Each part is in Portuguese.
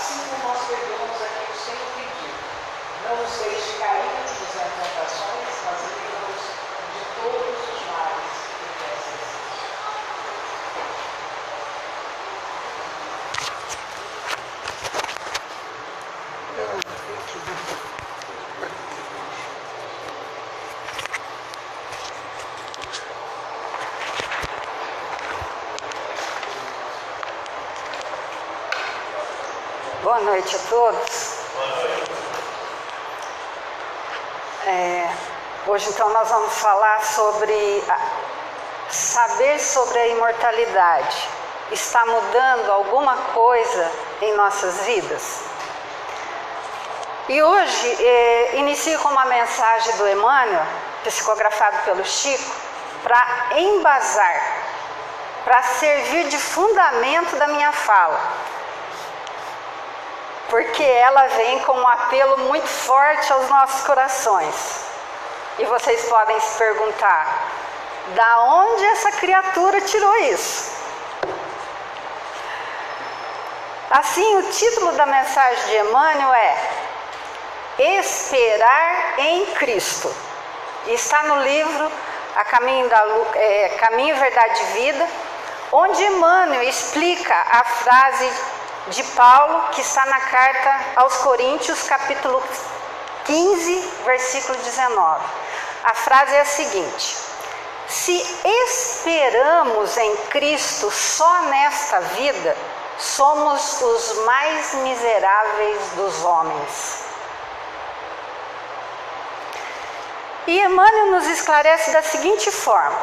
assim como nós perdemos aqui o Senhor pediu. Não nos deixe cair nas tentações, mas livra-nos de todos os males que peças. Boa noite a todos. Hoje então nós vamos falar sobre saber sobre a imortalidade. Está mudando alguma coisa em nossas vidas? E hoje inicio com uma mensagem do Emmanuel, psicografado pelo Chico, para embasar, para servir de fundamento da minha fala. Porque ela vem com um apelo muito forte aos nossos corações. E vocês podem se perguntar, da onde essa criatura tirou isso? Assim, o título da mensagem de Emmanuel é Esperar em Cristo. E está no livro Caminho, Verdade e Vida, onde Emmanuel explica a frase de Paulo, que está na carta aos Coríntios, capítulo 15, versículo 19. A frase é a seguinte: se esperamos em Cristo só nesta vida, somos os mais miseráveis dos homens. E Emmanuel nos esclarece da seguinte forma.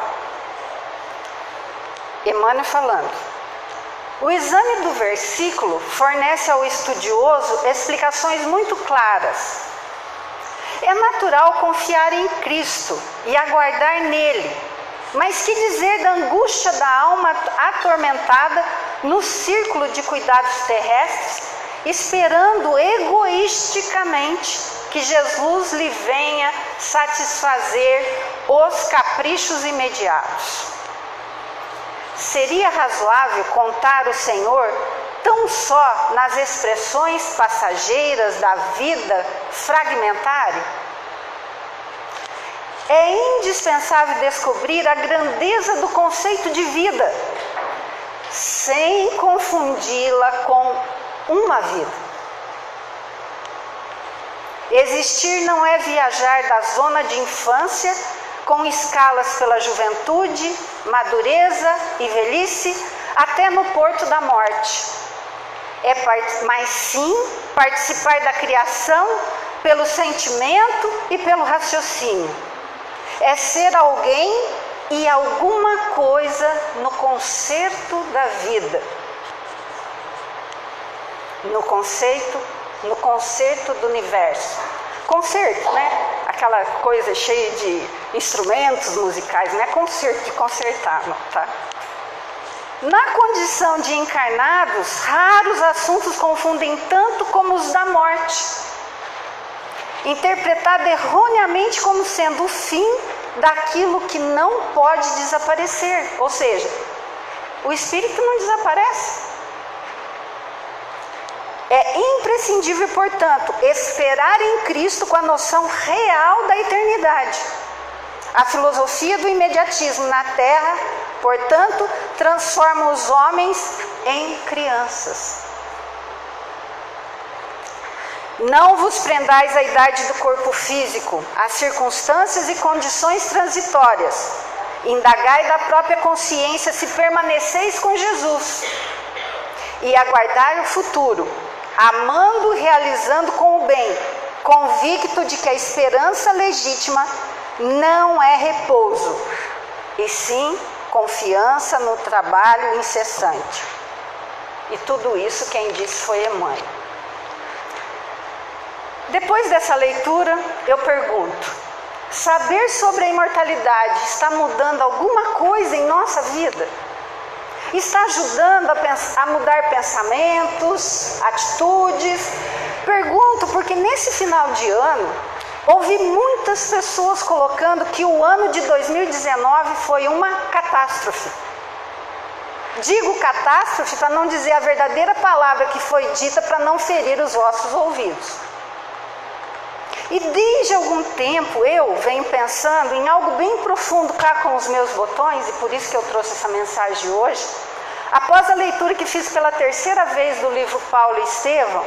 Emmanuel falando: o exame do versículo fornece ao estudioso explicações muito claras. É natural confiar em Cristo e aguardar nele, mas que dizer da angústia da alma atormentada no círculo de cuidados terrestres, esperando egoisticamente que Jesus lhe venha satisfazer os caprichos imediatos? Seria razoável contar o Senhor tão só nas expressões passageiras da vida fragmentária? É indispensável descobrir a grandeza do conceito de vida, sem confundi-la com uma vida. Existir não é viajar da zona de infância com escalas pela juventude, madureza e velhice, até no porto da morte. Mas sim participar da criação pelo sentimento e pelo raciocínio. É ser alguém e alguma coisa no concerto da vida. No concerto do universo. Concerto, né? Aquela coisa cheia de instrumentos musicais, não é concerto de concertar, não, tá? Na condição de encarnados, raros assuntos confundem tanto como os da morte, interpretado erroneamente como sendo o fim daquilo que não pode desaparecer, ou seja, o espírito não desaparece. É imprescindível, portanto, esperar em Cristo com a noção real da eternidade. A filosofia do imediatismo na Terra, portanto, transforma os homens em crianças. Não vos prendais à idade do corpo físico, às circunstâncias e condições transitórias. Indagai da própria consciência se permaneceis com Jesus. E aguardai o futuro, amando e realizando com o bem, convicto de que a esperança legítima não é repouso, e sim confiança no trabalho incessante. E tudo isso quem disse foi Emmanuel. Depois dessa leitura, eu pergunto: saber sobre a imortalidade está mudando alguma coisa em nossa vida? Está ajudando a mudar pensamentos, atitudes? Pergunto porque nesse final de ano, ouvi muitas pessoas colocando que o ano de 2019 foi uma catástrofe. Digo catástrofe para não dizer a verdadeira palavra que foi dita para não ferir os vossos ouvidos. E desde algum tempo eu venho pensando em algo bem profundo cá com os meus botões, e por isso que eu trouxe essa mensagem hoje. Após a leitura que fiz pela terceira vez do livro Paulo e Estevão,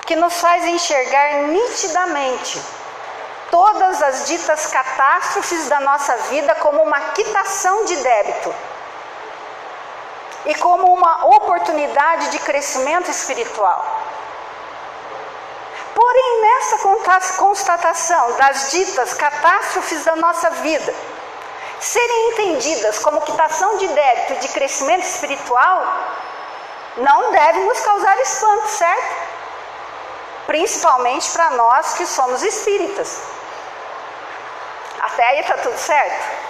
que nos faz enxergar nitidamente todas as ditas catástrofes da nossa vida como uma quitação de débito e como uma oportunidade de crescimento espiritual. Porém, nessa constatação das ditas catástrofes da nossa vida serem entendidas como quitação de débito e de crescimento espiritual, não deve nos causar espanto, certo? Principalmente para nós que somos espíritas. Até aí está tudo certo?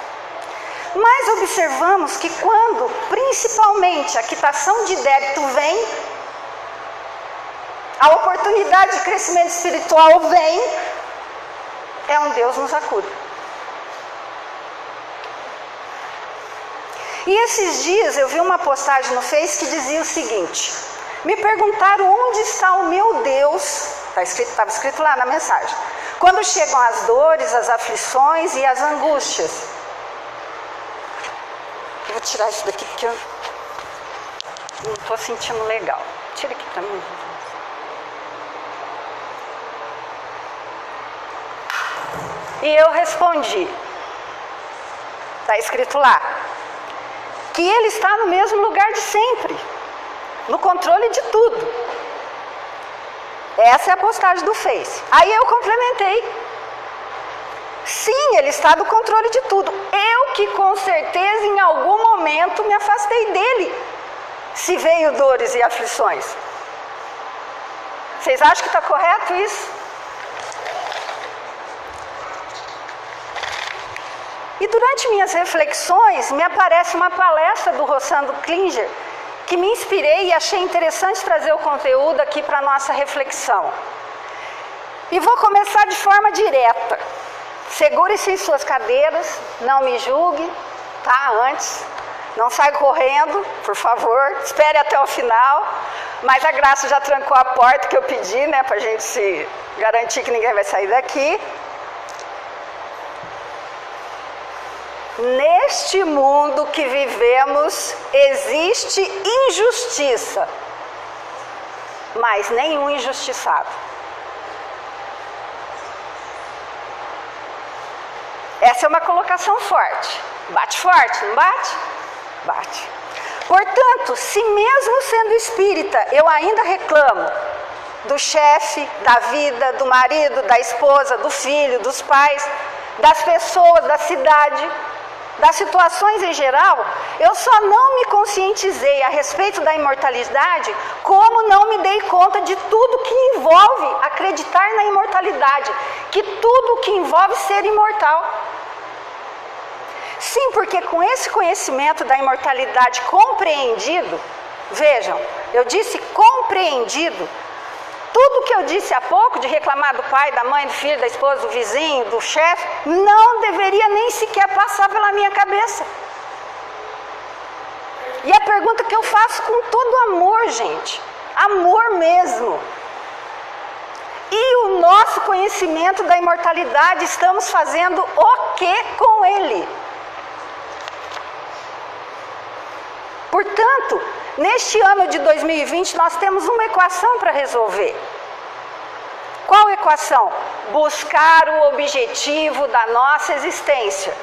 Mas observamos que quando, principalmente, a quitação de débito vem, a oportunidade de crescimento espiritual vem, é um Deus nos acuda. E esses dias eu vi uma postagem no Face que dizia o seguinte: me perguntaram onde está o meu Deus, estava escrito lá na mensagem, quando chegam as dores, as aflições e as angústias. Eu vou tirar isso daqui porque eu não estou sentindo legal. Tira aqui para mim. E eu respondi, está escrito lá, que Ele está no mesmo lugar de sempre, no controle de tudo. Essa é a postagem do Face. Aí eu complementei. Sim, Ele está no controle de tudo. Eu que com certeza em algum momento me afastei dele, se veio dores e aflições. Vocês acham que está correto isso? E durante minhas reflexões, me aparece uma palestra do Rossando Klinger, que me inspirei e achei interessante trazer o conteúdo aqui para a nossa reflexão. E vou começar de forma direta. Segure-se em suas cadeiras, não me julgue, tá? Antes, não saia correndo, por favor, espere até o final. Mas a Graça já trancou a porta que eu pedi, né, para a gente se garantir que ninguém vai sair daqui. Neste mundo que vivemos, existe injustiça, mas nenhum injustiçado. Essa é uma colocação forte. Bate forte, não bate? Bate. Portanto, se mesmo sendo espírita, eu ainda reclamo do chefe, da vida, do marido, da esposa, do filho, dos pais, das pessoas, da cidade, das situações em geral, eu só não me conscientizei a respeito da imortalidade, como não me dei conta de tudo que envolve acreditar na imortalidade, que tudo que envolve ser imortal. Sim, porque com esse conhecimento da imortalidade compreendido, vejam, eu disse compreendido, tudo que eu disse há pouco, de reclamar do pai, da mãe, do filho, da esposa, do vizinho, do chefe, não deveria nem sequer passar pela minha cabeça. E a pergunta que eu faço com todo amor, gente, amor mesmo. E o nosso conhecimento da imortalidade, estamos fazendo o que com ele? Portanto, neste ano de 2020, nós temos uma equação para resolver. Qual equação? Buscar o objetivo da nossa existência.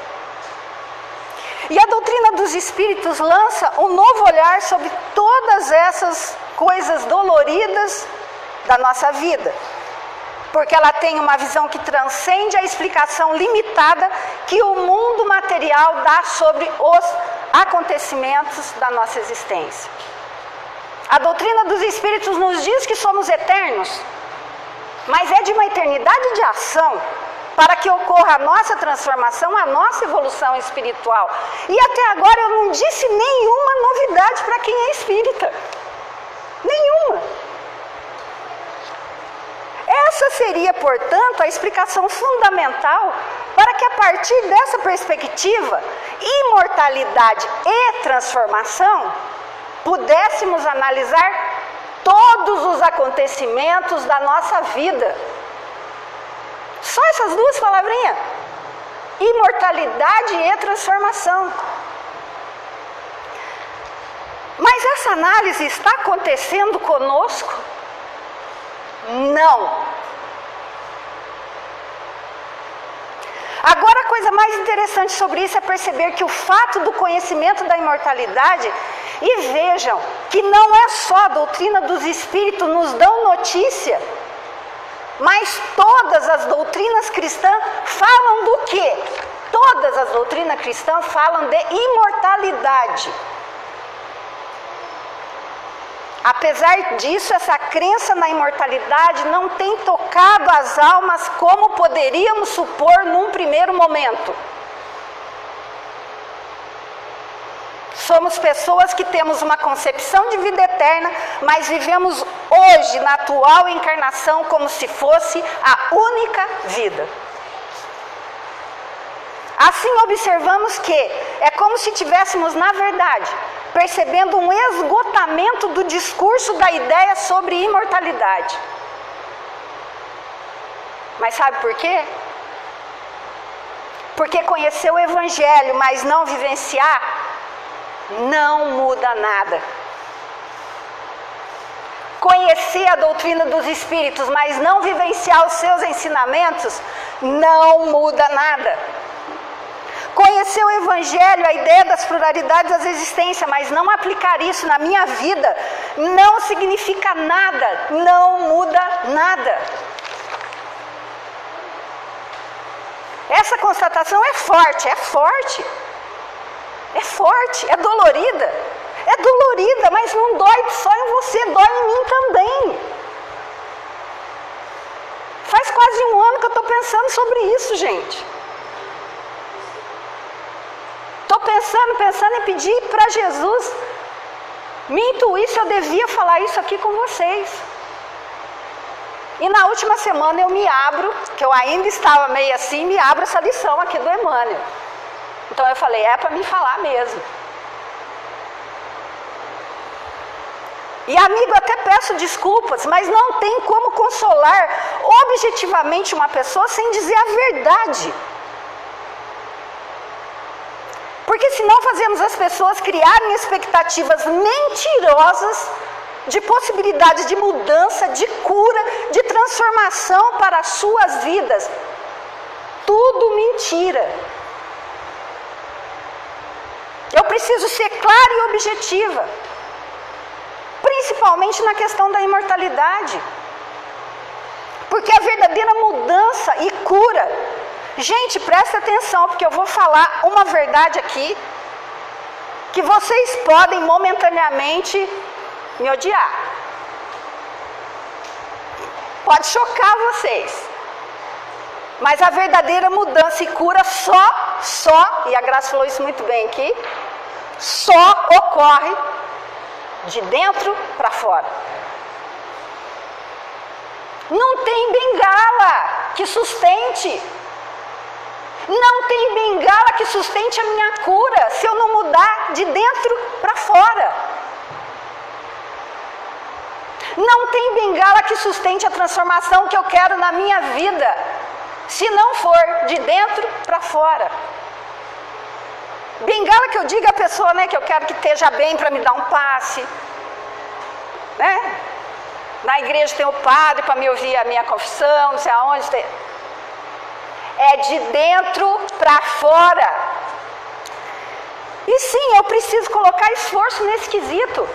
E a doutrina dos Espíritos lança um novo olhar sobre todas essas coisas doloridas da nossa vida. Porque ela tem uma visão que transcende a explicação limitada que o mundo material dá sobre os acontecimentos da nossa existência. A doutrina dos Espíritos nos diz que somos eternos, mas é de uma eternidade de ação para que ocorra a nossa transformação, a nossa evolução espiritual. E até agora eu não disse nenhuma novidade para quem é espírita. Nenhuma. Essa seria, portanto, a explicação fundamental para que a partir dessa perspectiva, imortalidade e transformação pudéssemos analisar todos os acontecimentos da nossa vida. Só essas duas palavrinhas: imortalidade e transformação. Mas essa análise está acontecendo conosco? Não. Agora, a coisa mais interessante sobre isso é perceber que o fato do conhecimento da imortalidade, e vejam que não é só a doutrina dos espíritos nos dão notícia, mas todas as doutrinas cristãs falam do quê? Todas as doutrinas cristãs falam de imortalidade. Apesar disso, essa crença na imortalidade não tem tocado as almas como poderíamos supor num primeiro momento. Somos pessoas que temos uma concepção de vida eterna, mas vivemos hoje, na atual encarnação, como se fosse a única vida. Assim observamos que é como se tivéssemos, na verdade, percebendo um esgotamento do discurso da ideia sobre imortalidade. Mas sabe por quê? Porque conhecer o Evangelho, mas não vivenciar, não muda nada. Conhecer a doutrina dos Espíritos, mas não vivenciar os seus ensinamentos, não muda nada. Conhecer o Evangelho, a ideia das pluralidades das existências, mas não aplicar isso na minha vida, não significa nada, não muda nada. Essa constatação é forte, é forte. É forte, é dolorida. É dolorida, mas não dói só em você, dói em mim também. Faz quase um ano que eu estou pensando sobre isso, gente. Estou pensando em pedir para Jesus me intuir se eu devia falar isso aqui com vocês. E na última semana eu me abro, que eu ainda estava meio assim, me abro essa lição aqui do Emmanuel. Então eu falei, é para me falar mesmo. E amigo, até peço desculpas, mas não tem como consolar objetivamente uma pessoa sem dizer a verdade. Porque senão fazemos as pessoas criarem expectativas mentirosas de possibilidades de mudança, de cura, de transformação para as suas vidas. Tudo mentira. Eu preciso ser clara e objetiva, principalmente na questão da imortalidade. Porque a verdadeira mudança e cura... Gente, presta atenção, porque eu vou falar uma verdade aqui, que vocês podem momentaneamente me odiar. Pode chocar vocês. Mas a verdadeira mudança e cura só, e a Graça falou isso muito bem aqui, só ocorre de dentro para fora. Não tem bengala que sustente. Não tem bengala que sustente a minha cura se eu não mudar de dentro para fora. Não tem bengala que sustente a transformação que eu quero na minha vida se não for de dentro para fora. Bengala que eu diga à pessoa, né, que eu quero que esteja bem para me dar um passe, né? Na igreja tem o padre para me ouvir a minha confissão, não sei aonde tem. É de dentro para fora. E sim, eu preciso colocar esforço nesse quesito.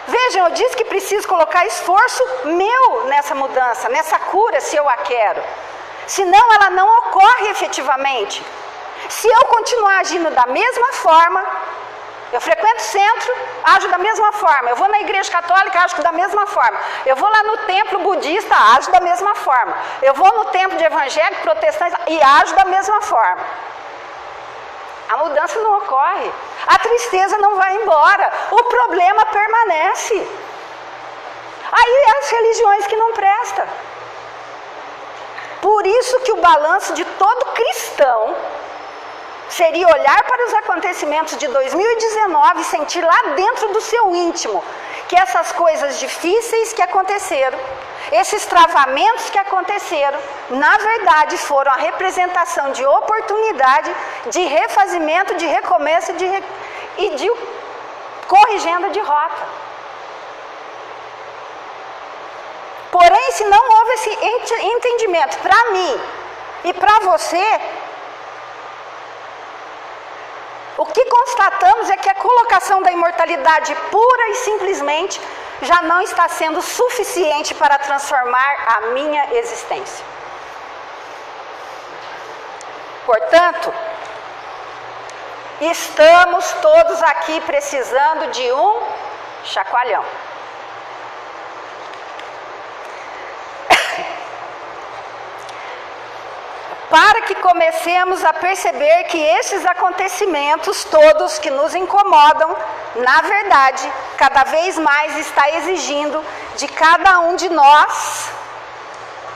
Vejam, eu disse que preciso colocar esforço meu nessa mudança, nessa cura, se eu a quero. Senão ela não ocorre efetivamente. Se eu continuar agindo da mesma forma, eu frequento centro, ajo da mesma forma. Eu vou na igreja católica, ajo da mesma forma. Eu vou lá no templo budista, ajo da mesma forma. Eu vou no templo de evangélico, protestante e ajo da mesma forma. A mudança não ocorre. A tristeza não vai embora. O problema permanece. Aí as religiões que não prestam. Por isso que o balanço de todo cristão seria olhar para os acontecimentos de 2019 e sentir lá dentro do seu íntimo que essas coisas difíceis que aconteceram, esses travamentos que aconteceram, na verdade foram a representação de oportunidade, de refazimento, de recomeço e de corrigenda de rota. Porém, se não houve esse entendimento para mim e para você, o que constatamos é que a colocação da imortalidade pura e simplesmente já não está sendo suficiente para transformar a minha existência. Portanto, estamos todos aqui precisando de um chacoalhão. Para que comecemos a perceber que esses acontecimentos todos que nos incomodam, na verdade, cada vez mais está exigindo de cada um de nós,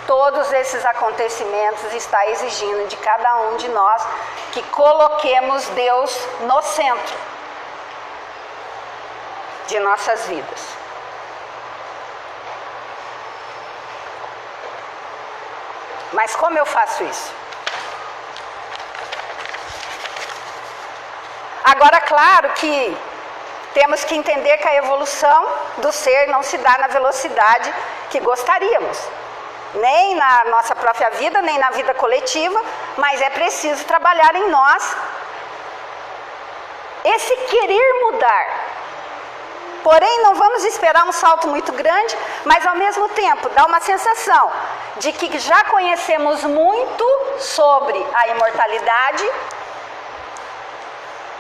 todos esses acontecimentos está exigindo de cada um de nós que coloquemos Deus no centro de nossas vidas. Mas como eu faço isso? Agora, claro que temos que entender que a evolução do ser não se dá na velocidade que gostaríamos, nem na nossa própria vida, nem na vida coletiva, mas é preciso trabalhar em nós esse querer mudar. Porém, não vamos esperar um salto muito grande, mas ao mesmo tempo dá uma sensação de que já conhecemos muito sobre a imortalidade,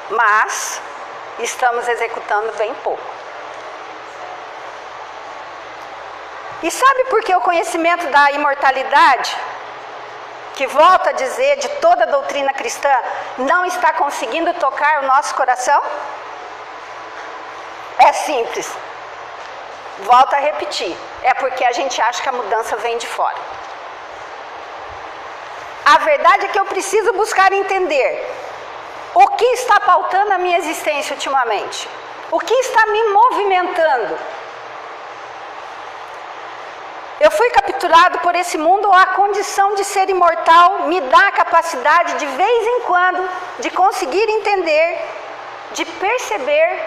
mas estamos executando bem pouco. E sabe por que o conhecimento da imortalidade, que volto a dizer, de toda a doutrina cristã, não está conseguindo tocar o nosso coração? É simples. Volto a repetir. É porque a gente acha que a mudança vem de fora. A verdade é que eu preciso buscar entender o que está pautando a minha existência ultimamente? O que está me movimentando? Eu fui capturado por esse mundo, ou a condição de ser imortal me dá a capacidade, de vez em quando, de conseguir entender, de perceber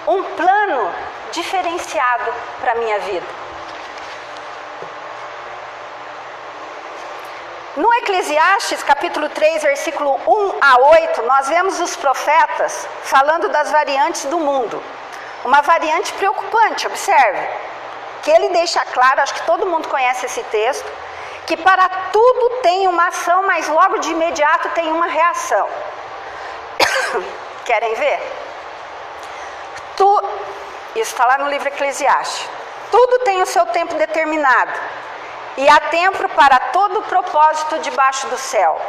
um plano diferenciado para a minha vida. No Eclesiastes, capítulo 3, versículo 1 a 8, nós vemos os profetas falando das variantes do mundo. Uma variante preocupante, observe, que ele deixa claro, acho que todo mundo conhece esse texto, que para tudo tem uma ação, mas logo de imediato tem uma reação. Querem ver? Isso está lá no livro Eclesiastes. Tudo tem o seu tempo determinado. E há tempo para todo o propósito debaixo do céu.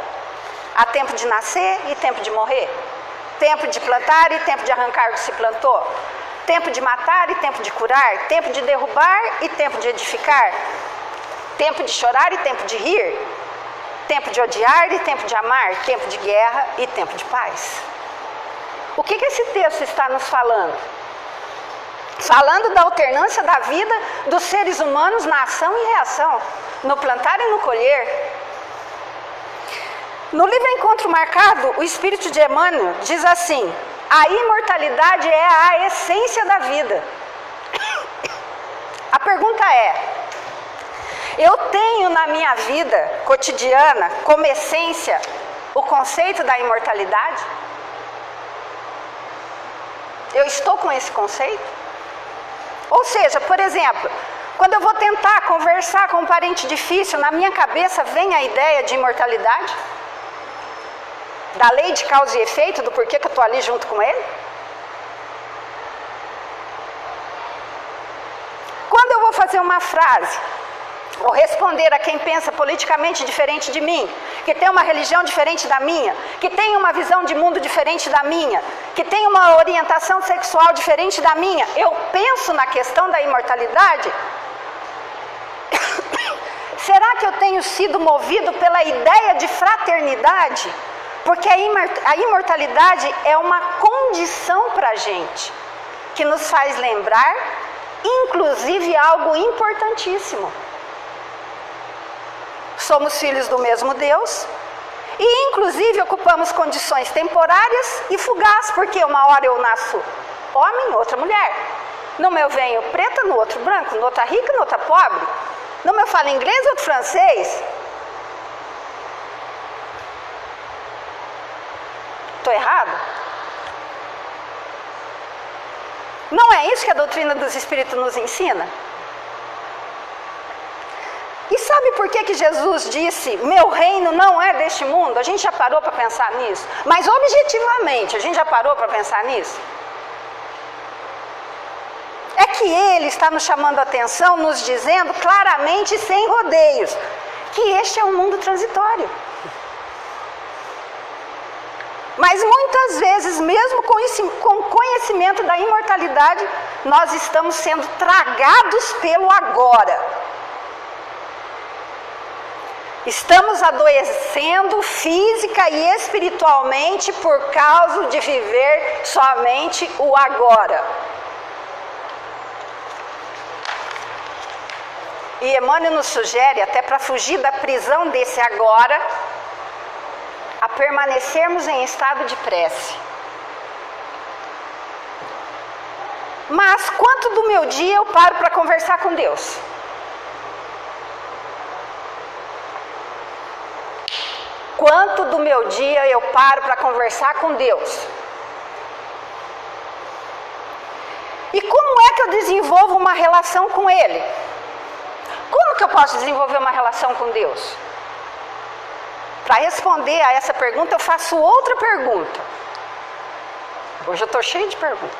Há tempo de nascer e tempo de morrer. Tempo de plantar e tempo de arrancar o que se plantou. Tempo de matar e tempo de curar. Tempo de derrubar e tempo de edificar. Tempo de chorar e tempo de rir. Tempo de odiar e tempo de amar. Tempo de guerra e tempo de paz. O que esse texto está nos falando? Falando da alternância da vida dos seres humanos na ação e reação, no plantar e no colher. No livro Encontro Marcado, o Espírito de Emmanuel diz assim: a imortalidade é a essência da vida. A pergunta é: eu tenho na minha vida cotidiana, como essência, o conceito da imortalidade? Eu estou com esse conceito? Ou seja, por exemplo, quando eu vou tentar conversar com um parente difícil, na minha cabeça vem a ideia de imortalidade? Da lei de causa e efeito, do porquê que eu estou ali junto com ele? Quando eu vou fazer uma frase, ou responder a quem pensa politicamente diferente de mim, que tem uma religião diferente da minha, que tem uma visão de mundo diferente da minha, que tem uma orientação sexual diferente da minha, eu penso na questão da imortalidade? Será que eu tenho sido movido pela ideia de fraternidade? Porque a imortalidade é uma condição para a gente, que nos faz lembrar, inclusive, algo importantíssimo. Somos filhos do mesmo Deus e, inclusive, ocupamos condições temporárias e fugazes, porque uma hora eu nasço homem, outra mulher. Numa eu venho preta, no outro branco, no outra rica, no outra pobre. Numa eu falo inglês, no outro francês. Estou errado? Não é isso que a doutrina dos Espíritos nos ensina? E sabe por que Jesus disse, meu reino não é deste mundo? A gente já parou para pensar nisso? Mas objetivamente, a gente já parou para pensar nisso? É que Ele está nos chamando a atenção, nos dizendo claramente, sem rodeios, que este é um mundo transitório. Mas muitas vezes, mesmo com o conhecimento da imortalidade, nós estamos sendo tragados pelo agora. Estamos adoecendo física e espiritualmente por causa de viver somente o agora. E Emmanuel nos sugere, até para fugir da prisão desse agora, a permanecermos em estado de prece. Mas quanto do meu dia eu paro para conversar com Deus? Quanto do meu dia eu paro para conversar com Deus? E como é que eu desenvolvo uma relação com Ele? Como que eu posso desenvolver uma relação com Deus? Para responder a essa pergunta, eu faço outra pergunta. Hoje eu estou cheio de perguntas.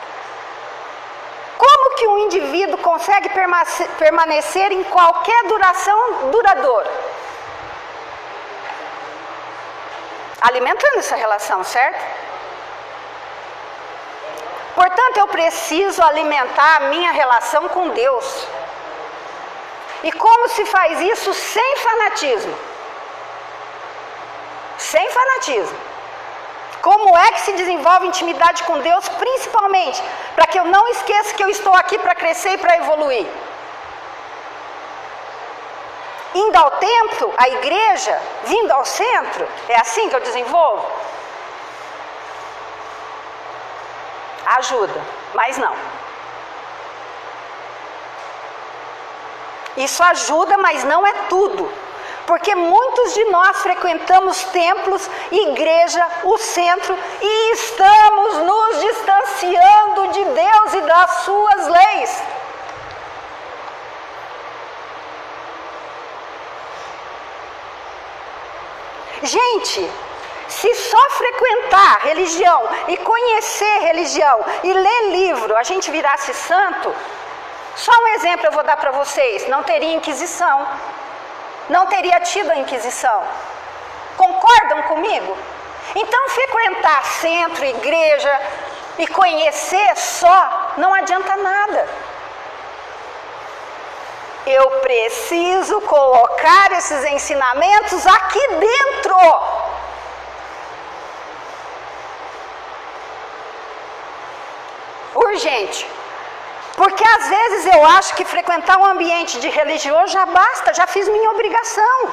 Como que um indivíduo consegue permanecer em qualquer duração duradoura? Alimentando essa relação, certo? Portanto, eu preciso alimentar a minha relação com Deus. E como se faz isso sem fanatismo? Sem fanatismo. Como é que se desenvolve intimidade com Deus, principalmente para que eu não esqueça que eu estou aqui para crescer e para evoluir? Indo ao templo, à igreja, vindo ao centro, é assim que eu desenvolvo? Ajuda, mas não. Isso ajuda, mas não é tudo. Porque muitos de nós frequentamos templos, igreja, o centro e estamos nos distanciando de Deus e das suas leis. Gente, se só frequentar religião e conhecer religião e ler livro a gente virasse santo, só um exemplo eu vou dar para vocês, não teria Inquisição. Não teria tido a Inquisição. Concordam comigo? Então frequentar centro, igreja e conhecer só não adianta nada. Eu preciso colocar esses ensinamentos aqui dentro. Urgente. Porque às vezes eu acho que frequentar um ambiente de religioso já basta, já fiz minha obrigação.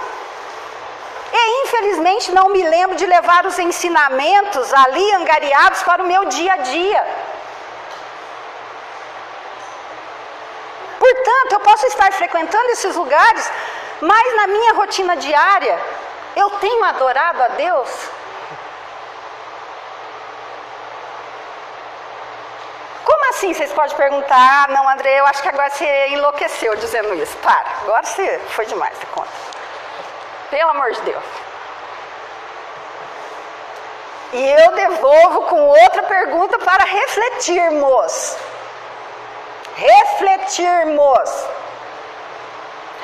E infelizmente não me lembro de levar os ensinamentos ali angariados para o meu dia a dia. Portanto, eu posso estar frequentando esses lugares, mas na minha rotina diária, eu tenho adorado a Deus? Como assim? Vocês podem perguntar, ah, não, André, eu acho que agora você enlouqueceu dizendo isso. Para, agora você foi demais, você conta. Pelo amor de Deus. E eu devolvo com outra pergunta para refletirmos. Refletirmos.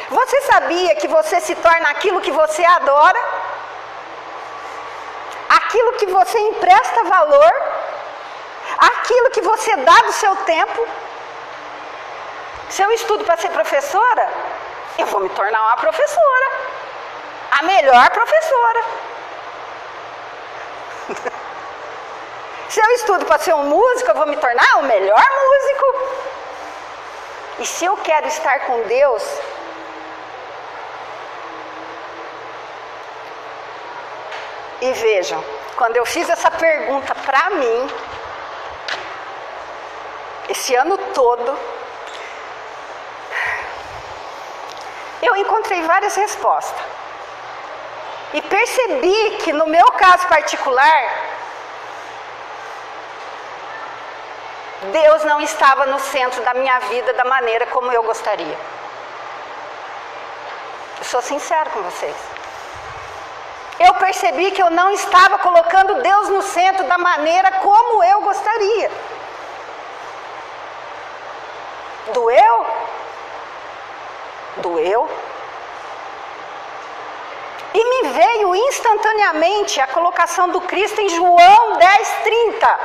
Você sabia que você se torna aquilo que você adora? Aquilo que você empresta valor? Aquilo que você dá do seu tempo? Se eu estudo para ser professora, eu vou me tornar uma professora. A melhor professora. Se eu estudo para ser um músico, eu vou me tornar o melhor músico. E se eu quero estar com Deus, e vejam, quando eu fiz essa pergunta para mim, esse ano todo, eu encontrei várias respostas. E percebi que no meu caso particular, Deus não estava no centro da minha vida da maneira como eu gostaria. Eu sou sincero com vocês. Eu percebi que eu não estava colocando Deus no centro da maneira como eu gostaria. Doeu? Doeu. E me veio instantaneamente a colocação do Cristo em João 10:30.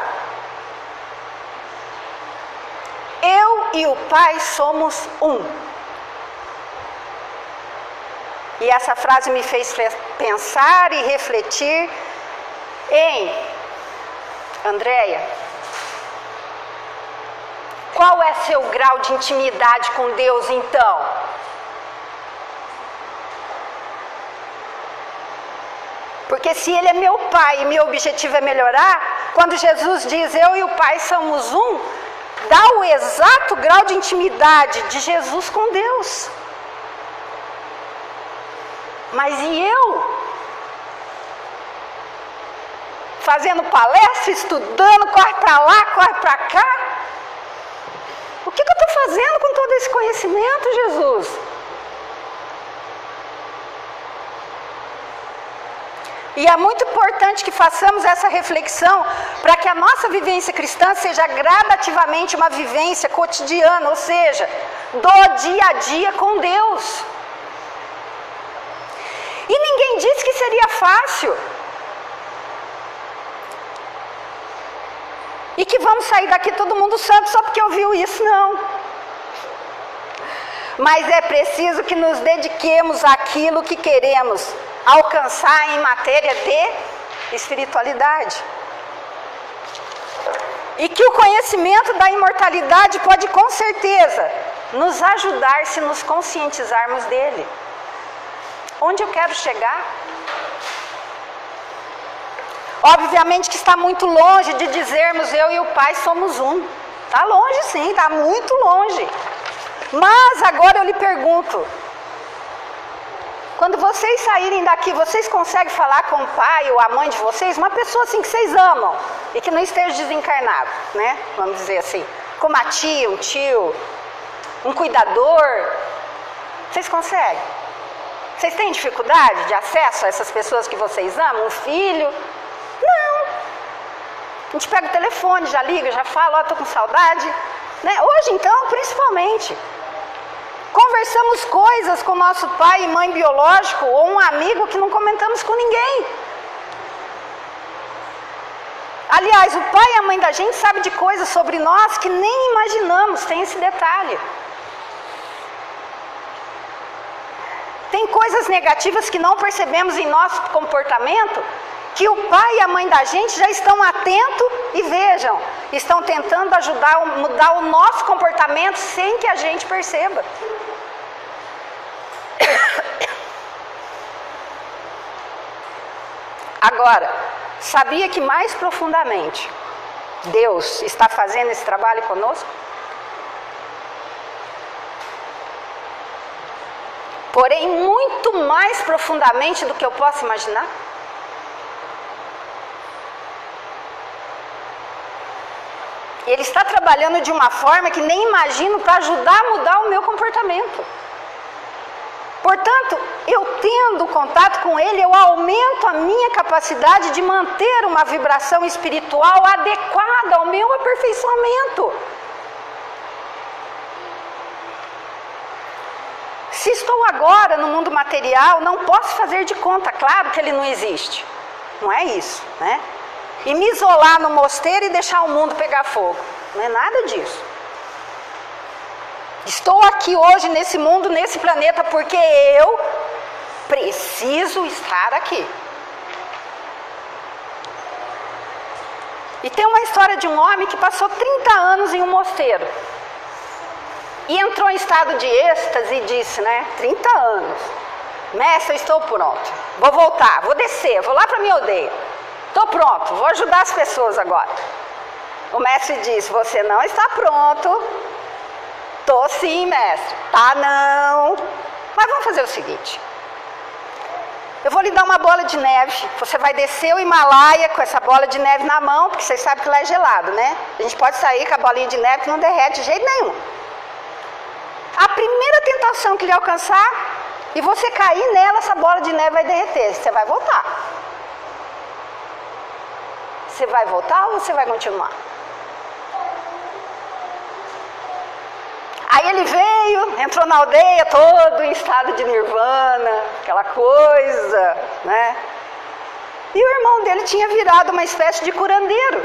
Eu e o Pai somos um. E essa frase me fez pensar e refletir em: Andréia, qual é seu grau de intimidade com Deus então? Porque se Ele é meu Pai e meu objetivo é melhorar, quando Jesus diz eu e o Pai somos um, dá o exato grau de intimidade de Jesus com Deus. Mas e eu? Fazendo palestra, estudando, corre para lá, corre para cá. O que eu estou fazendo com todo esse conhecimento, Jesus? E é muito importante que façamos essa reflexão para que a nossa vivência cristã seja gradativamente uma vivência cotidiana, ou seja, do dia a dia com Deus. E ninguém disse que seria fácil. E que vamos sair daqui todo mundo santo só porque ouviu isso, não. Mas é preciso que nos dediquemos àquilo que queremos alcançar em matéria de espiritualidade. E que o conhecimento da imortalidade pode com certeza nos ajudar se nos conscientizarmos dele. Onde eu quero chegar? Obviamente que está muito longe de dizermos eu e o Pai somos um. Está longe sim, está muito longe. Mas agora eu lhe pergunto, quando vocês saírem daqui, vocês conseguem falar com o pai ou a mãe de vocês? Uma pessoa assim que vocês amam e que não esteja desencarnado, né? Vamos dizer assim. Com uma tia, um tio, um cuidador. Vocês conseguem? Vocês têm dificuldade de acesso a essas pessoas que vocês amam? Um filho? Não. A gente pega o telefone, já liga, já fala, ó, tô com saudade. Né? Hoje então, principalmente. Conversamos coisas com nosso pai e mãe biológico ou um amigo que não comentamos com ninguém. Aliás, o pai e a mãe da gente sabem de coisas sobre nós que nem imaginamos, tem esse detalhe. Tem coisas negativas que não percebemos em nosso comportamento, que o pai e a mãe da gente já estão atentos e vejam, estão tentando ajudar a mudar o nosso comportamento sem que a gente perceba. Agora, sabia que mais profundamente Deus está fazendo esse trabalho conosco? Porém, muito mais profundamente do que eu posso imaginar. Ele está trabalhando de uma forma que nem imagino para ajudar a mudar o meu comportamento. Portanto, eu tendo contato com Ele, eu aumento a minha capacidade de manter uma vibração espiritual adequada ao meu aperfeiçoamento. Se estou agora no mundo material, não posso fazer de conta, claro que ele não existe. Não é isso, né? E me isolar no mosteiro e deixar o mundo pegar fogo. Não é nada disso. Estou aqui hoje nesse mundo, nesse planeta, porque eu preciso estar aqui. E tem uma história de um homem que passou 30 anos em um mosteiro. E entrou em estado de êxtase e disse, 30 anos. Mestre, eu estou pronto. Vou voltar, vou descer, vou lá para minha aldeia. Estou pronto, vou ajudar as pessoas agora. O mestre disse, você não está pronto. Tô sim, mestre. Tá não. Mas vamos fazer o seguinte. Eu vou lhe dar uma bola de neve. Você vai descer o Himalaia com essa bola de neve na mão, porque vocês sabem que lá é gelado, né? A gente pode sair com a bolinha de neve que não derrete de jeito nenhum. A primeira tentação que lhe alcançar e você cair nela, essa bola de neve vai derreter. Você vai voltar. Você vai voltar ou você vai continuar? Aí ele veio, entrou na aldeia todo em estado de nirvana, aquela coisa, né? E o irmão dele tinha virado uma espécie de curandeiro.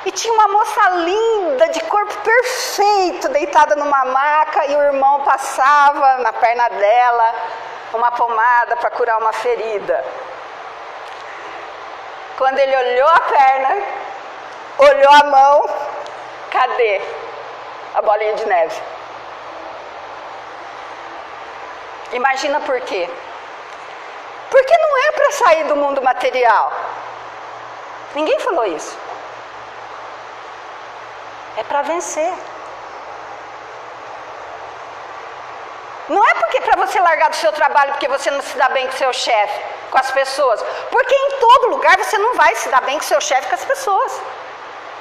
E tinha uma moça linda, de corpo perfeito, deitada numa maca, e o irmão passava na perna dela uma pomada para curar uma ferida. Quando ele olhou a perna, olhou a mão, cadê a bolinha de neve? Imagina por quê? Porque não é para sair do mundo material. Ninguém falou isso. É para vencer. Não é porque para você largar do seu trabalho porque você não se dá bem com o seu chefe, com as pessoas. Porque em todo lugar você não vai se dar bem com o seu chefe, com as pessoas.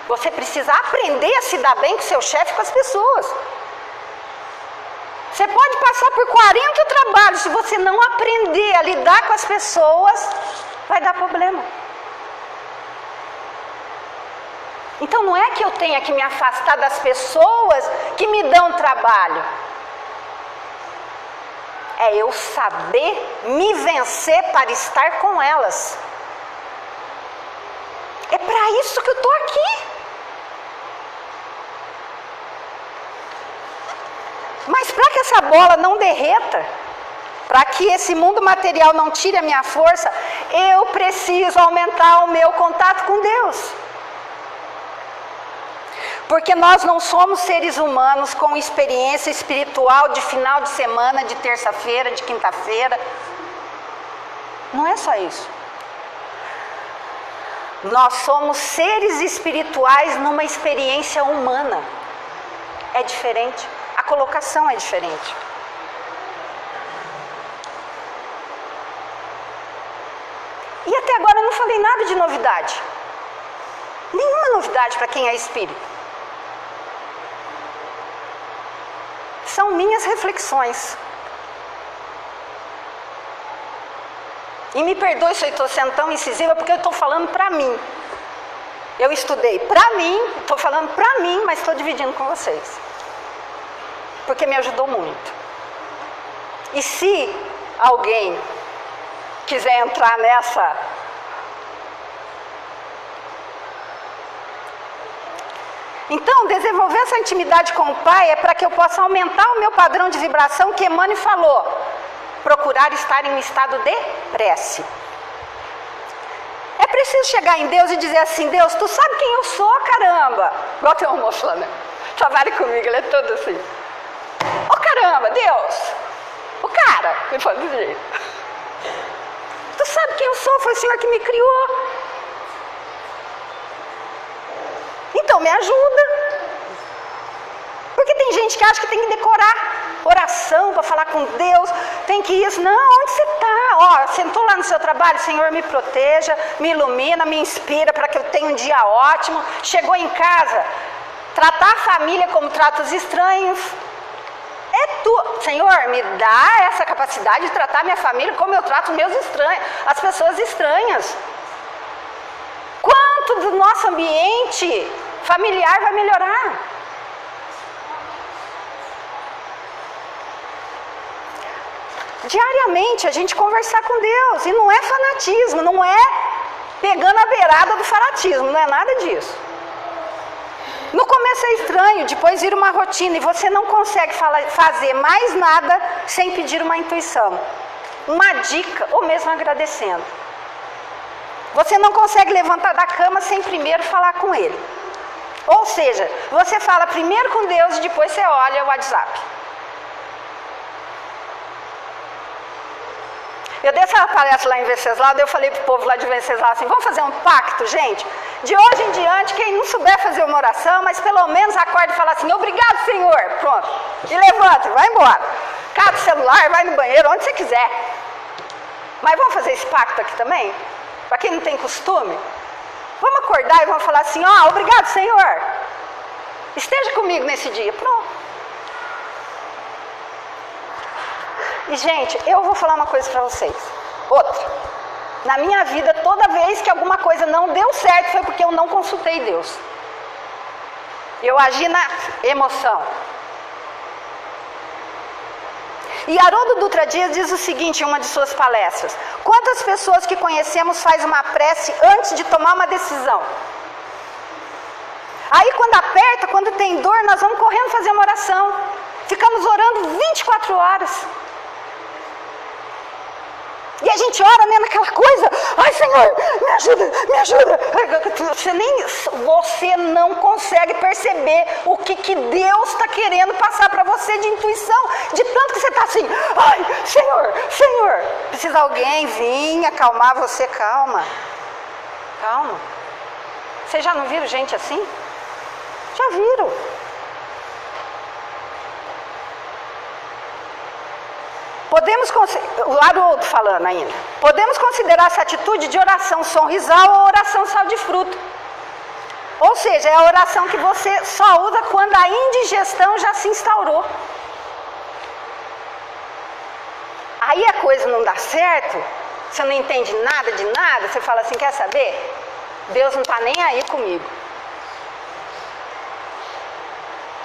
Você precisa aprender a se dar bem com o seu chefe, com as pessoas. Você pode passar por 40 trabalhos, se você não aprender a lidar com as pessoas, vai dar problema. Então não é que eu tenha que me afastar das pessoas que me dão trabalho. É eu saber me vencer para estar com elas. É para isso que eu estou aqui. Mas para que essa bola não derreta, para que esse mundo material não tire a minha força, eu preciso aumentar o meu contato com Deus. Porque nós não somos seres humanos com experiência espiritual de final de semana, de terça-feira, de quinta-feira. Não é só isso. Nós somos seres espirituais numa experiência humana. É diferente. A colocação é diferente. E até agora eu não falei nada de novidade. Nenhuma novidade para quem é espírito. São minhas reflexões. E me perdoe se eu estou sendo tão incisiva, porque eu estou falando para mim. Eu estudei para mim, estou falando para mim, mas estou dividindo com vocês. Porque me ajudou muito. E se alguém quiser entrar nessa... Então, desenvolver essa intimidade com o Pai é para que eu possa aumentar o meu padrão de vibração, que Emmanuel falou. Procurar estar em um estado de prece. É preciso chegar em Deus e dizer assim, Deus, tu sabe quem eu sou, caramba. Igual tem um moço lá, né? Trabalha comigo, ele é todo assim. Ô caramba, Deus. O cara, ele fala desse jeito. Tu sabe quem eu sou, foi o Senhor que me criou. Então me ajuda. Porque tem gente que acha que tem que decorar oração para falar com Deus, tem que isso. Não, onde você está? Ó, sentou lá no seu trabalho, Senhor, me proteja, me ilumina, me inspira para que eu tenha um dia ótimo. Chegou em casa, tratar a família como trata os estranhos. É tu, Senhor, me dá essa capacidade de tratar minha família como eu trato meus estranhos, as pessoas estranhas. Quanto do nosso ambiente familiar vai melhorar? Diariamente a gente conversar com Deus, e não é fanatismo, não é pegando a beirada do fanatismo, não é nada disso. No começo é estranho, depois vira uma rotina e você não consegue fazer mais nada sem pedir uma intuição, uma dica ou mesmo agradecendo. você não consegue levantar da cama sem primeiro falar com Ele. Ou seja, você fala primeiro com Deus e depois você olha o WhatsApp. Eu dei essa palestra lá em Venceslau, eu falei pro povo lá de Venceslau assim, vamos fazer um pacto, gente? De hoje em diante, quem não souber fazer uma oração, mas pelo menos acorde e fala assim, obrigado, Senhor, pronto. E levanta, vai embora. Cata o celular, vai no banheiro, onde você quiser. Mas vamos fazer esse pacto aqui também? Para quem não tem costume? Vamos acordar e vamos falar assim, ó, obrigado, Senhor. Esteja comigo nesse dia, pronto. E, gente, eu vou falar uma coisa para vocês. Outra. Na minha vida, toda vez que alguma coisa não deu certo, foi porque eu não consultei Deus. Eu agi na emoção. E Haroldo Dutra Dias diz o seguinte em uma de suas palestras. Quantas pessoas que conhecemos faz uma prece antes de tomar uma decisão? Aí quando aperta, quando tem dor, nós vamos correndo fazer uma oração. Ficamos orando 24 horas. E a gente ora mesmo naquela coisa, ai Senhor, me ajuda, me ajuda. Você não consegue perceber o que Deus está querendo passar para você de intuição, de tanto que você está assim, ai Senhor, Senhor. Precisa alguém vir acalmar você, calma, calma. Vocês já não viram gente assim? Já viram. Podemos, o Haroldo falando ainda, podemos considerar essa atitude de oração sorrisal ou oração sal de fruto. Ou seja, é a oração que você só usa quando a indigestão já se instaurou. Aí a coisa não dá certo, você não entende nada de nada, você fala assim, quer saber? Deus não está nem aí comigo.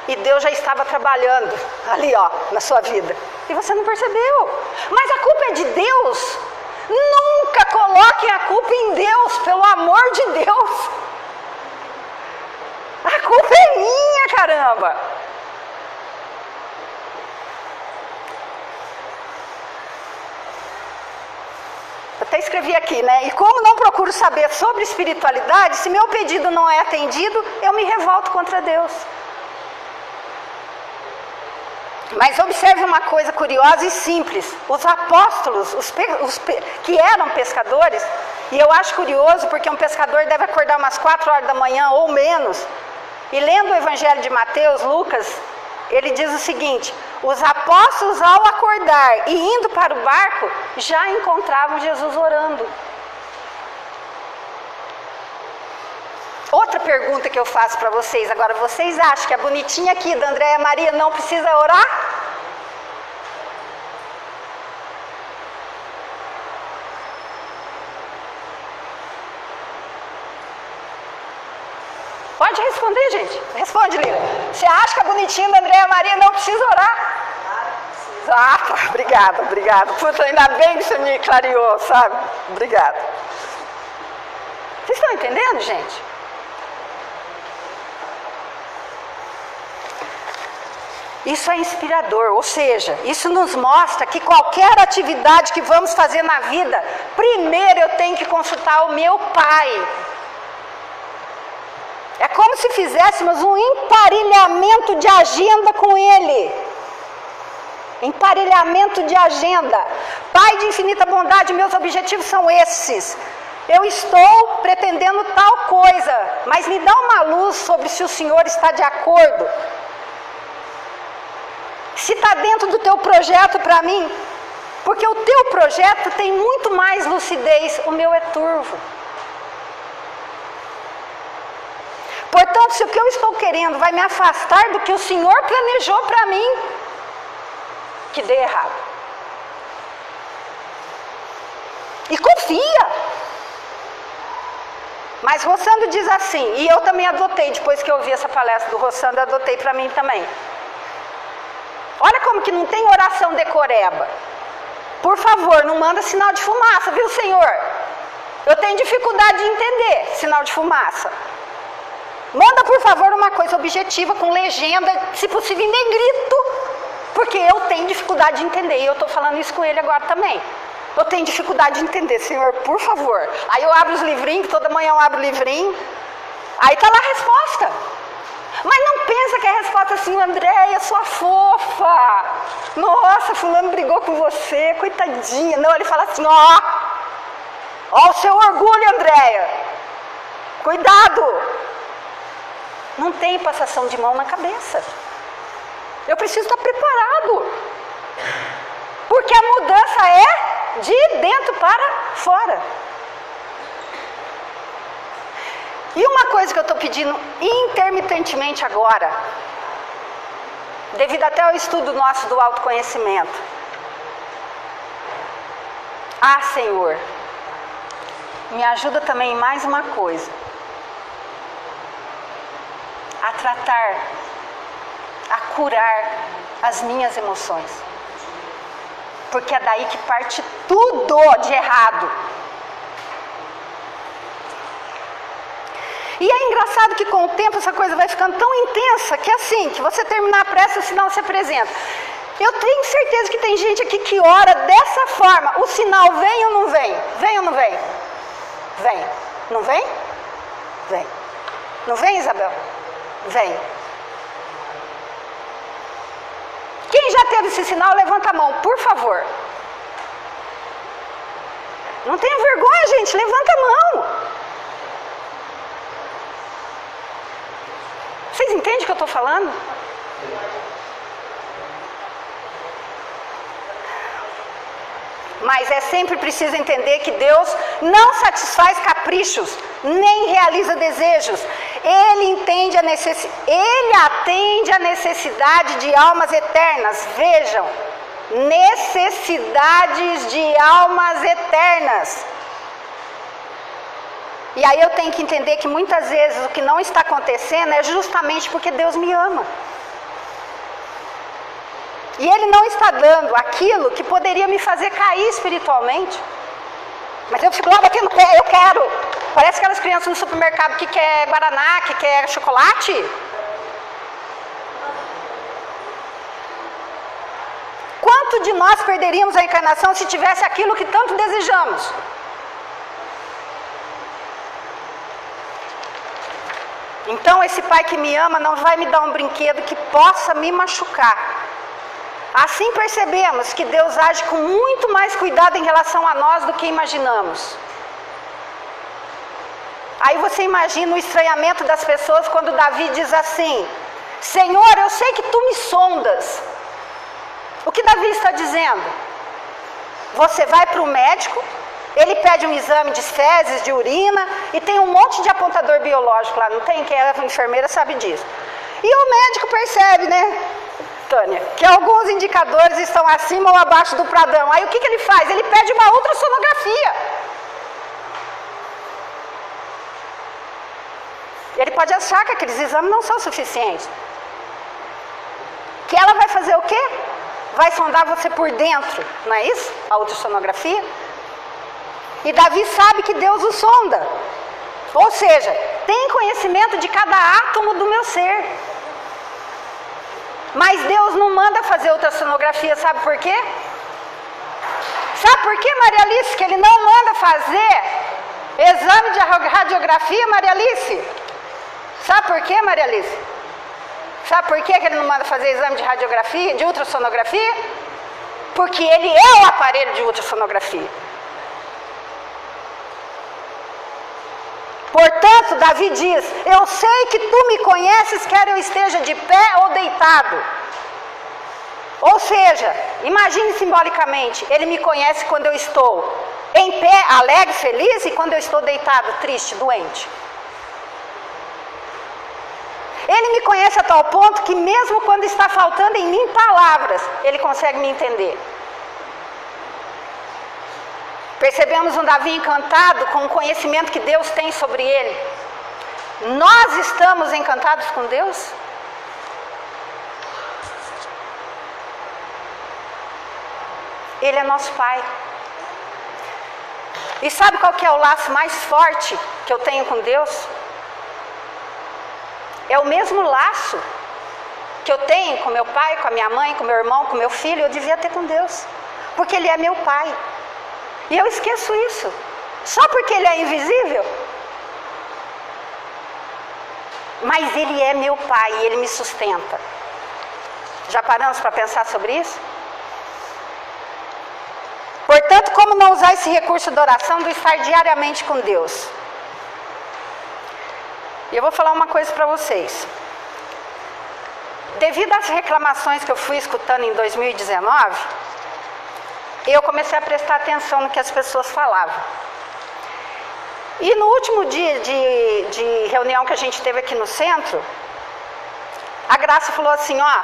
E Deus já estava trabalhando ali, ó, na sua vida. E você não percebeu. Mas a culpa é de Deus. Nunca coloquem a culpa em Deus, pelo amor de Deus. A culpa é minha, caramba. Eu até escrevi aqui, né? E como não procuro saber sobre espiritualidade, se meu pedido não é atendido, eu me revolto contra Deus. Mas observe uma coisa curiosa e simples. Os apóstolos, que eram pescadores, e eu acho curioso porque um pescador deve acordar umas 4 horas da manhã ou menos, e lendo o Evangelho de Mateus, Lucas, ele diz o seguinte, os apóstolos ao acordar e indo para o barco, já encontravam Jesus orando. Outra pergunta que eu faço para vocês agora, vocês acham que a bonitinha aqui da Andréia Maria não precisa orar? Pode responder, gente. Responde, Lila. Você acha que a bonitinha da Andréia Maria não precisa orar? Ah, tá. Obrigada, obrigada. Puta, ainda bem que você me clareou, sabe? Obrigada. Vocês estão entendendo, gente? Isso é inspirador, ou seja, isso nos mostra que qualquer atividade que vamos fazer na vida, primeiro eu tenho que consultar o meu Pai. É como se fizéssemos um emparelhamento de agenda com Ele. Emparelhamento de agenda. Pai de infinita bondade, meus objetivos são esses. Eu estou pretendendo tal coisa, mas me dá uma luz sobre se o Senhor está de acordo. Se está dentro do teu projeto para mim, porque o teu projeto tem muito mais lucidez, o meu é turvo. Portanto, se o que eu estou querendo vai me afastar do que o Senhor planejou para mim, que dê errado. E confia. Mas Rossando diz assim, e eu também adotei, depois que eu ouvi essa palestra do Rossando, adotei para mim também. Olha como que não tem oração decoreba. Por favor, não manda sinal de fumaça, viu, Senhor? Eu tenho dificuldade de entender sinal de fumaça. Manda, por favor, uma coisa objetiva, com legenda, se possível em negrito, porque eu tenho dificuldade de entender, e eu estou falando isso com ele agora também. Eu tenho dificuldade de entender, Senhor, por favor. Aí eu abro os livrinhos, toda manhã eu abro o livrinho. Aí está lá a resposta. Mas não pensa que a resposta é assim, Andréia, sua fofa. Nossa, fulano brigou com você, coitadinha. Não, ele fala assim, ó o seu orgulho, Andréia. Cuidado. Não tem passação de mão na cabeça. Eu preciso estar preparado. Porque a mudança é de dentro para fora. E uma coisa que eu estou pedindo intermitentemente agora, devido até ao estudo nosso do autoconhecimento. Senhor, me ajuda também em mais uma coisa. A tratar, a curar as minhas emoções. Porque é daí que parte tudo de errado. E é engraçado que com o tempo essa coisa vai ficando tão intensa que assim, que você terminar a prece, o sinal se apresenta. Eu tenho certeza que tem gente aqui que ora dessa forma. O sinal vem ou não vem? Vem ou não vem? Vem. Não vem? Vem. Não vem, Isabel? Vem. Quem já teve esse sinal, levanta a mão, por favor. Não tenha vergonha, gente, levanta a mão. Vocês entendem o que eu estou falando? Mas é sempre preciso entender que Deus não satisfaz caprichos, nem realiza desejos. Ele atende a necessidade de almas eternas. Vejam, necessidades de almas eternas. E aí eu tenho que entender que muitas vezes o que não está acontecendo é justamente porque Deus me ama. E Ele não está dando aquilo que poderia me fazer cair espiritualmente. Mas eu fico lá batendo pé, eu quero. Parece aquelas crianças no supermercado que quer guaraná, que quer chocolate. Quanto de nós perderíamos a encarnação se tivesse aquilo que tanto desejamos? Então esse pai que me ama não vai me dar um brinquedo que possa me machucar. Assim percebemos que Deus age com muito mais cuidado em relação a nós do que imaginamos. Aí você imagina o estranhamento das pessoas quando Davi diz assim: Senhor, eu sei que tu me sondas. O que Davi está dizendo? Você vai para o médico, ele pede um exame de fezes, de urina, e tem um monte de apontador biológico lá, não tem? Quem é enfermeira sabe disso. E o médico percebe, né, Tânia, que alguns indicadores estão acima ou abaixo do padrão. Aí o que ele faz? Ele pede uma ultrassonografia. Ele pode achar que aqueles exames não são suficientes. Que ela vai fazer o quê? Vai sondar você por dentro, não é isso? A ultrassonografia. E Davi sabe que Deus o sonda. Ou seja, tem conhecimento de cada átomo do meu ser. Mas Deus não manda fazer ultrassonografia, sabe por quê? Sabe por quê, Maria Alice, que Ele não manda fazer exame de radiografia, Maria Alice? Sabe por quê, Maria Alice? Sabe por quê que Ele não manda fazer exame de radiografia, de ultrassonografia? Porque Ele é o aparelho de ultrassonografia. Portanto, Davi diz: eu sei que tu me conheces, quer eu esteja de pé ou deitado. Ou seja, imagine simbolicamente, Ele me conhece quando eu estou em pé, alegre, feliz, e quando eu estou deitado, triste, doente. Ele me conhece a tal ponto que mesmo quando está faltando em mim palavras, Ele consegue me entender. Percebemos um Davi encantado com o conhecimento que Deus tem sobre ele. Nós estamos encantados com Deus? Ele é nosso Pai. E sabe qual que é o laço mais forte que eu tenho com Deus? É o mesmo laço que eu tenho com meu pai, com a minha mãe, com meu irmão, com meu filho, eu devia ter com Deus. Porque Ele é meu Pai. E eu esqueço isso. Só porque Ele é invisível. Mas Ele é meu Pai e Ele me sustenta. Já paramos para pensar sobre isso? Portanto, como não usar esse recurso da oração, do estar diariamente com Deus? E eu vou falar uma coisa para vocês. Devido às reclamações que eu fui escutando em 2019, eu comecei a prestar atenção no que as pessoas falavam. E no último dia de reunião que a gente teve aqui no centro, a Graça falou assim, ó,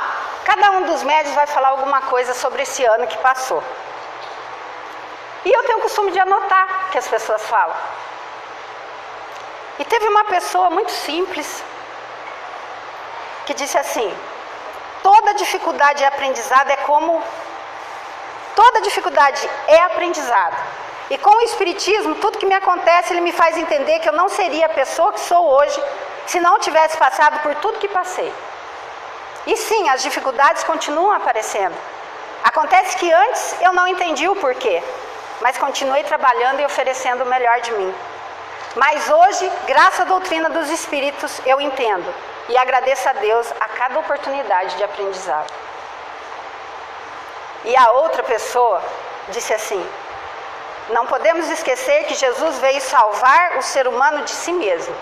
cada um dos médios vai falar alguma coisa sobre esse ano que passou. E eu tenho o costume de anotar o que as pessoas falam. E teve uma pessoa muito simples que disse assim, toda dificuldade é aprendizado, toda dificuldade é aprendizado. E com o Espiritismo, tudo que me acontece, ele me faz entender que eu não seria a pessoa que sou hoje se não tivesse passado por tudo que passei. E sim, as dificuldades continuam aparecendo. Acontece que antes eu não entendi o porquê, mas continuei trabalhando e oferecendo o melhor de mim. Mas hoje, graças à doutrina dos Espíritos, eu entendo e agradeço a Deus a cada oportunidade de aprendizado. E a outra pessoa disse assim, não podemos esquecer que Jesus veio salvar o ser humano de si mesmo,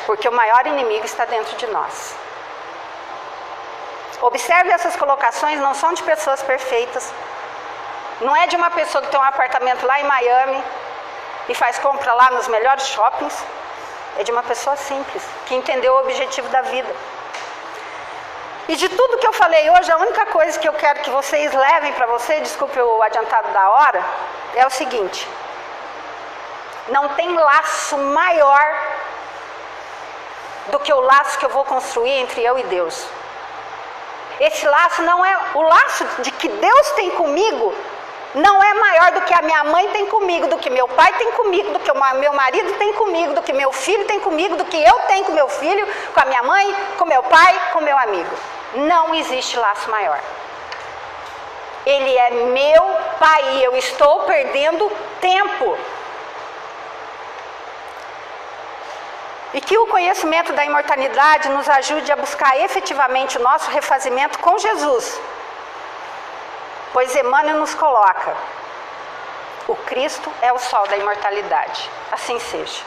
porque o maior inimigo está dentro de nós. Observe, essas colocações não são de pessoas perfeitas, não é de uma pessoa que tem um apartamento lá em Miami e faz compra lá nos melhores shoppings, é de uma pessoa simples, que entendeu o objetivo da vida. E de tudo que eu falei hoje, a única coisa que eu quero que vocês levem para você, desculpe o adiantado da hora, é o seguinte, não tem laço maior do que o laço que eu vou construir entre eu e Deus. Esse laço não é, o laço de que Deus tem comigo, não é maior do que a minha mãe tem comigo, do que meu pai tem comigo, do que o meu marido tem comigo, do que meu filho tem comigo, do que eu tenho com meu filho, com a minha mãe, com meu pai, com meu amigo. Não existe laço maior. Ele é meu Pai e eu estou perdendo tempo. E que o conhecimento da imortalidade nos ajude a buscar efetivamente o nosso refazimento com Jesus. Pois Emmanuel nos coloca, o Cristo é o sol da imortalidade. Assim seja.